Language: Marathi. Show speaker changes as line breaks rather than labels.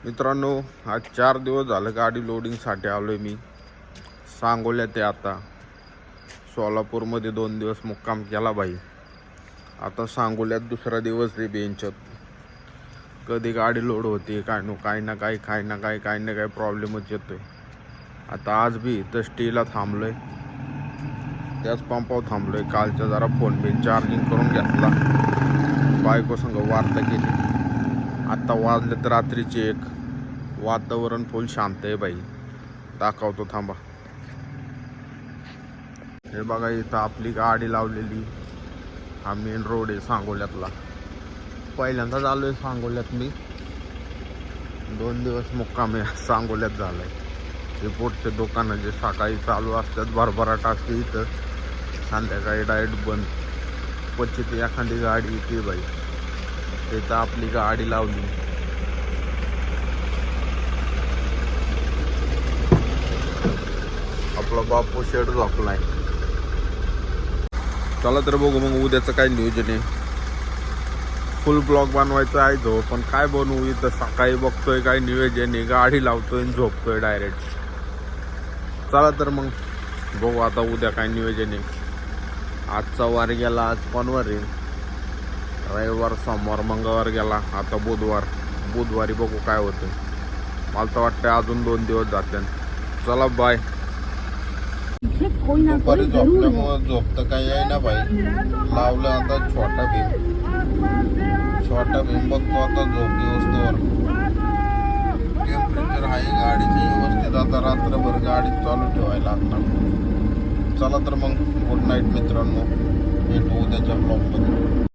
मित्रांनो, आज 4 दिवस झालं गाडी लोडिंगसाठी आलोय मी. सांगोल्यात ते आता सोलापूरमध्ये 2 दिवस मुक्काम केला भाई. आता सांगोल्यात दुसरा दिवस आहे बेंचत. कधी गाडी लोड होते काय ना काय प्रॉब्लेमच येतोय. आता आज बी इथं स्टीला थांबलोय, त्याच पंपावर थांबलोय. कालच्या जरा फोन बिन चार्जिंग करून घेतला, बायको संग वार्ता केली. आता वाजले तर रात्रीचे 1. वातावरण फुल शांत आहे भाई. दाखवतो थांबा. हे बघा, इथं आपली गाडी लावलेली. हा मेन रोड आहे सांगोल्यातला. पहिल्यांदाच आलोय सांगोल्यात मी. 2 दिवस मुक्काम सांगोल्यात झालाय. हे पुढचे दुकानं जे सकाळी चालू असतात भरभराट असते, इथं संध्याकाळी डायरेक्ट बंद. क्वचित एखादी गाडी येते बाई. तिथं आपली गाडी लावली. आपला बापू शेड झोपलाय. चला तर बघू मग उद्याचं काय नियोजन आहे. फुल ब्लॉग बनवायचा आहे जो, पण काय बनवू. इथं सकाळी बघतोय काय नियोजन आहे, गाडी लावतोय आणि झोपतोय डायरेक्ट. चला तर मग बघू आता उद्या काय नियोजन आहे. आजचा वार गेला, आज कोणवार आहे? रविवार, सोमवार, मंगळवार गेला. आता बुधवारी बघू काय होतं. मला तर वाटतं अजून 2 दिवस जाते. चला बाय. दुपारी झोपल्यामुळं झोपतं काही आहे ना भाई. लावलं आता छोटा भीम बघतो आता झोप दिवसभर. टेम्परेचर आहे गाडीची व्यवस्थित. आता रात्रभर गाडी चालू ठेवायला लागणार. चला तर मग गुड नाईट मित्रांनो, भेटू उद्याच्या ब्लॉगमध्ये.